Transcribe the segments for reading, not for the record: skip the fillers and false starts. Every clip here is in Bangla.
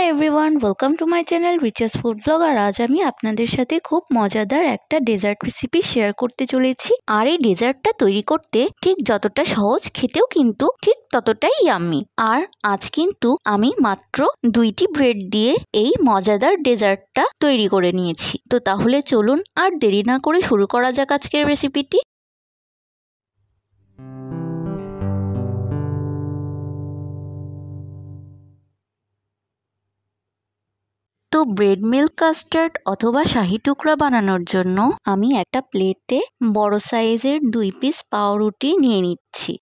High everyone, welcome to my channel Richa's food blog. আর আজ আমি আপনাদের সাথে খুব মজাদার একটা ডেজার্ট রেসিপি শেয়ার করতে চলেছি। আর এই ডেজার্টটা তৈরি করতে ঠিক যতটা সহজ, খেতেও কিন্তু ঠিক ততটাই ইয়াম্মি। আর আজ কিন্তু আমি মাত্র 2টি ব্রেড দিয়ে এই মজাদার ডেজার্টটা তৈরি করে নিয়েছি। তো তাহলে চলুন আর দেরি না করে শুরু করা যাক আজকের রেসিপিটি। তো ব্রেড মিল্ক কাস্টার্ড অথবা শাহি টুকরা বানানোর জন্য আমি একটা প্লেটে বড় সাইজের 2 পিস পাউরুটি নিয়ে নিচ্ছি।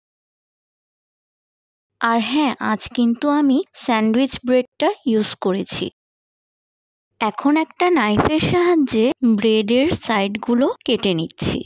আর হ্যাঁ, আজ কিন্তু আমি স্যান্ডউইচ ব্রেডটা ইউজ করেছি। এখন একটা নাইফের সাহায্যে ব্রেডের সাইডগুলো কেটে নিচ্ছি।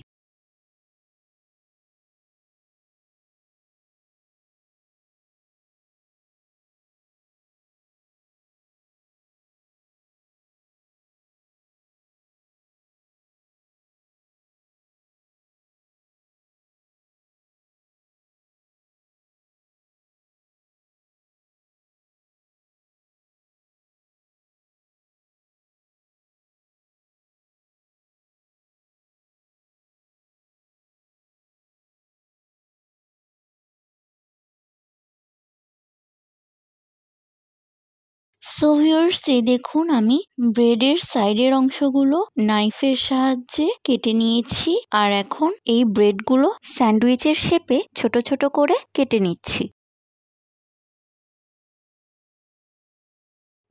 সো ভিউয়ার্স, এই দেখুন আমি ব্রেডের সাইডের অংশগুলো নাইফের সাহায্যে কেটে নিয়েছি। আর এখন এই ব্রেডগুলো স্যান্ডউইচের শেপে ছোট ছোট করে কেটে নিচ্ছি।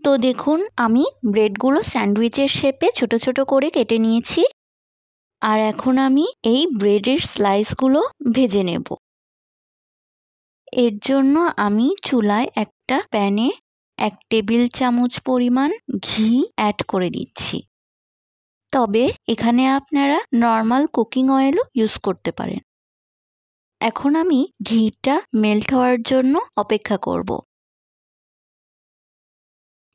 তো দেখুন আমি ব্রেডগুলো স্যান্ডউইচের শেপে ছোট ছোট করে কেটে নিয়েছি। আর এখন আমি এই ব্রেডের স্লাইসগুলো ভেজে নেব। এর জন্য আমি চুলায় একটা প্যানে 1 টেবিল চামচ পরিমাণ ঘি অ্যাড করে দিচ্ছি। তবে এখানে আপনারা নর্মাল কুকিং অয়েলও ইউজ করতে পারেন। এখন আমি ঘিটা মেল্ট হওয়ার জন্য অপেক্ষা করব।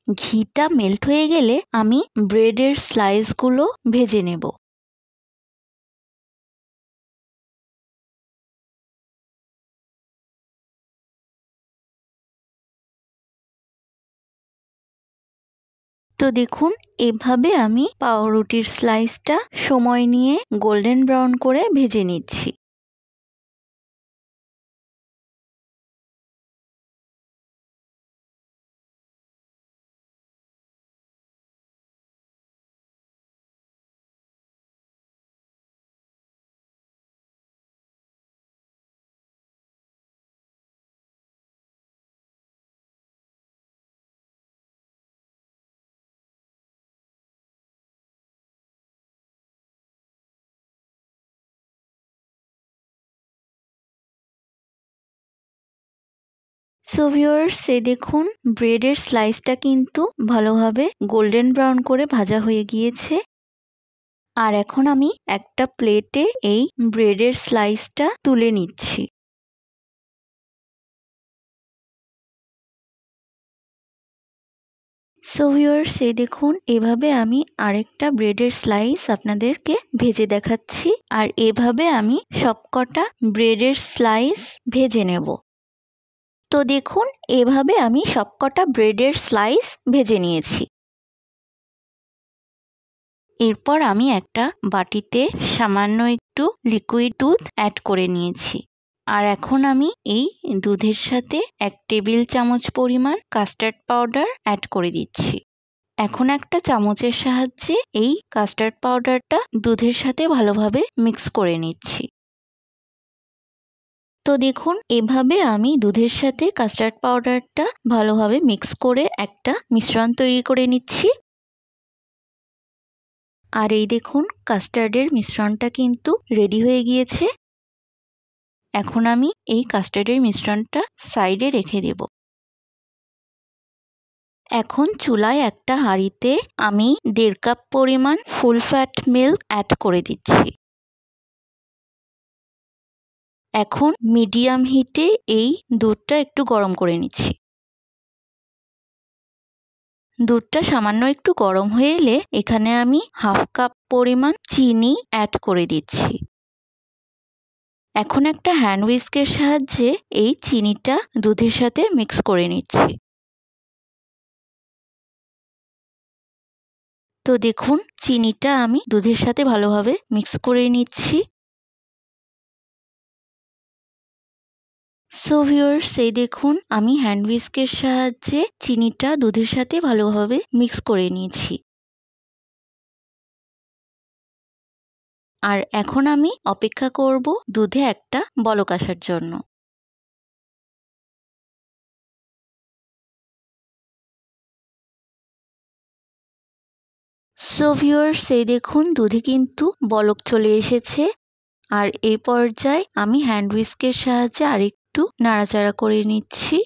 ঘিটা মেল্ট হয়ে গেলে আমি ব্রেডের স্লাইসগুলো ভেজে নেব। তো দেখুন এভাবে আমি পাউরুটির স্লাইসটা সময় নিয়ে গোল্ডেন ব্রাউন করে ভেজে নিচ্ছি। সো ভিউয়ার্স, এই দেখুন ব্রেডের স্লাইসটা কিন্তু ভালোভাবে গোল্ডেন ব্রাউন করে ভাজা হয়ে গিয়েছে। আর এখন আমি একটা প্লেটে এই ব্রেডের স্লাইসটা তুলে নিচ্ছি। সো ভিউয়ার্স, এই দেখুন এভাবে আমি আরেকটা ব্রেডের স্লাইস আপনাদেরকে ভেজে দেখাচ্ছি। আর এভাবে আমি সবকটা ব্রেডের স্লাইস ভেজে নেব। তো দেখুন এভাবে আমি সবকটা ব্রেডের স্লাইস ভেজে নিয়েছি। এরপর আমি একটা বাটিতে সামান্য একটু লিকুইড দুধ অ্যাড করে নিয়েছি। আর এখন আমি এই দুধের সাথে 1 টেবিল চামচ পরিমাণ কাস্টার্ড পাউডার অ্যাড করে দিচ্ছি। এখন একটা চামচের সাহায্যে এই কাস্টার্ড পাউডারটা দুধের সাথে ভালোভাবে মিক্স করে নিচ্ছি। তো দেখুন এভাবে আমি দুধের সাথে কাস্টার্ড পাউডারটা ভালোভাবে মিক্স করে একটা মিশ্রণ তৈরি করে নিচ্ছি। আর এই দেখুন কাস্টার্ডের মিশ্রণটা কিন্তু রেডি হয়ে গিয়েছে। এখন আমি এই কাস্টার্ডের মিশ্রণটা সাইডে রেখে দেব। এখন চুলায় একটা হাঁড়িতে আমি 1.5 কাপ পরিমাণ ফুল ফ্যাট মিল্ক অ্যাড করে দিচ্ছি। এখন মিডিয়াম হিটে এই দুধটা একটু গরম করে নিচ্ছি। দুধটা সামান্য একটু গরম হয়ে এলে এখানে আমি 1/2 কাপ পরিমাণ চিনি অ্যাড করে দিচ্ছি। এখন একটা হ্যান্ড হুইস্কের সাহায্যে এই চিনিটা দুধের সাথে মিক্স করে নিচ্ছি। তো দেখুন চিনিটা আমি দুধের সাথে ভালোভাবে মিক্স করে নিচ্ছি। সো ভিউয়ার্স, এই দেখুন আমি হ্যান্ড হুইস্কের সাহায্যে চিনিটা দুধের সাথে ভালোভাবে মিক্স করে নিয়েছি। আর এখন আমি অপেক্ষা করব দুধে একটা বলক আসার জন্য। সো ভিউয়ার্স, এই দেখুন দুধে কিন্তু বলক চলে এসেছে। আর এই পর্যায়ে আমি হ্যান্ড হুইস্কের সাহায্যে আরেকটু নাড়াচাড়া করে নিচ্ছি।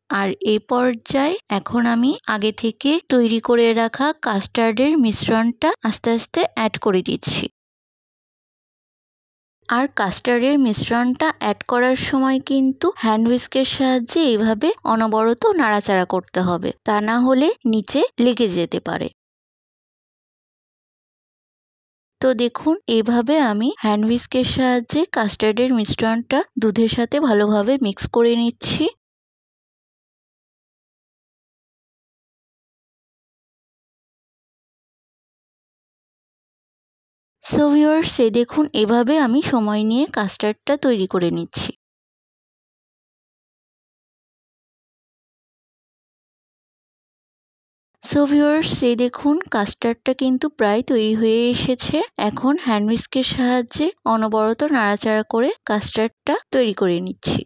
আর এই পর্যায়ে এখন আমি আগে থেকে তৈরি করে রাখা কাস্টার্ডের মিশ্রণটা আস্তে আস্তে অ্যাড করে দিচ্ছি। আর কাস্টার্ডের মিশ্রণটা অ্যাড করার সময় কিন্তু হ্যান্ড হুইস্কের সাহায্যে এইভাবে অনবরত নাড়াচাড়া করতে হবে, তা না হলে নিচে লেগে যেতে পারে। তো দেখুন এইভাবে আমি হ্যান্ড হুইস্কের সাহায্যে কাস্টার্ডের মিশ্রণটা দুধের সাথে ভালোভাবে মিক্স করে নিচ্ছি। সো ভিউয়ার্স, এই দেখুন এভাবে আমি সময় নিয়ে কাস্টার্ডটা তৈরি করে নিচ্ছি। সো ভিউয়ার্স, এই দেখুন কাস্টার্ডটা কিন্তু প্রায় তৈরি হয়ে এসেছে। এখন হ্যান্ড হুইস্কের সাহায্যে অনবরত নাড়াচাড়া করে কাস্টার্ডটা তৈরি করে নিচ্ছি।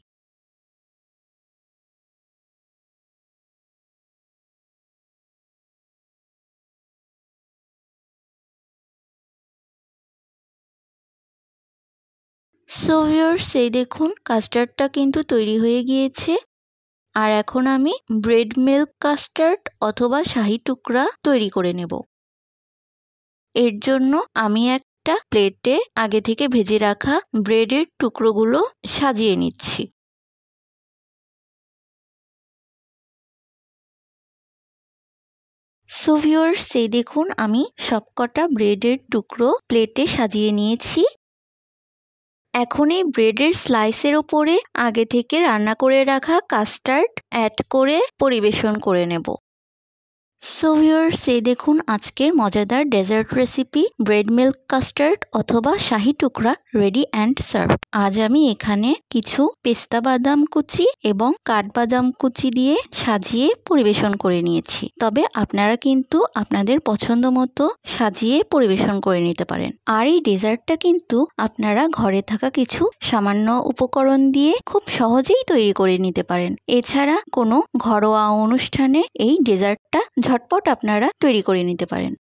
সো ভিউয়ার্স, এই দেখুন কাস্টার্ডটা কিন্তু তৈরি হয়ে গিয়েছে। আর এখন আমি ব্রেড মিল্ক কাস্টার্ড অথবা শাহি টুকরা তৈরি করে নেব। এর জন্য আমি একটা প্লেটে আগে থেকে ভেজে রাখা ব্রেডের টুকরোগুলো সাজিয়ে নিচ্ছি। সো ভিউয়ার্স, এই দেখুন আমি সবকটা ব্রেডের টুকরো প্লেটে সাজিয়ে নিয়েছি। এখন এই ব্রেডের স্লাইসের ওপরে আগে থেকে রান্না করে রাখা কাস্টার্ড অ্যাড করে পরিবেশন করে নেব। সো ভিউয়ার্স, এই দেখুন আজকের মজাদার dessert recipe bread milk custard অথবা শাহি টুকরা রেডি অ্যান্ড সার্ভ। আজ আমি এখানে কিছু পেস্তা বাদাম কুচি এবং কাঠবাদাম কুচি দিয়ে সাজিয়ে পরিবেশন করে নিয়েছি। তবে আপনারা কিন্তু আপনাদের পছন্দ মতো সাজিয়ে পরিবেশন করে নিতে পারেন। আর এই ডেজার্টটা কিন্তু আপনারা ঘরে থাকা কিছু সামান্য উপকরণ দিয়ে খুব সহজেই তৈরি করে নিতে পারেন। এছাড়া কোনো ঘরোয়া অনুষ্ঠানে এই ডেজার্টটা ঝটপট আপনারা তৈরি করে নিতে পারেন।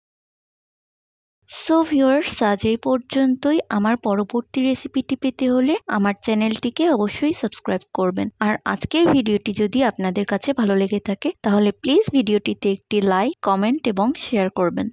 সো ভিউয়ার্স, আজ এই পর্যন্তই। আমার পরবর্তী রেসিপিটি পেতে হলে আমার চ্যানেলটিকে অবশ্যই সাবস্ক্রাইব করবেন। আর আজকের ভিডিওটি যদি আপনাদের কাছে ভালো লেগে থাকে তাহলে প্লিজ ভিডিওটিতে একটি লাইক, কমেন্ট এবং শেয়ার করবেন।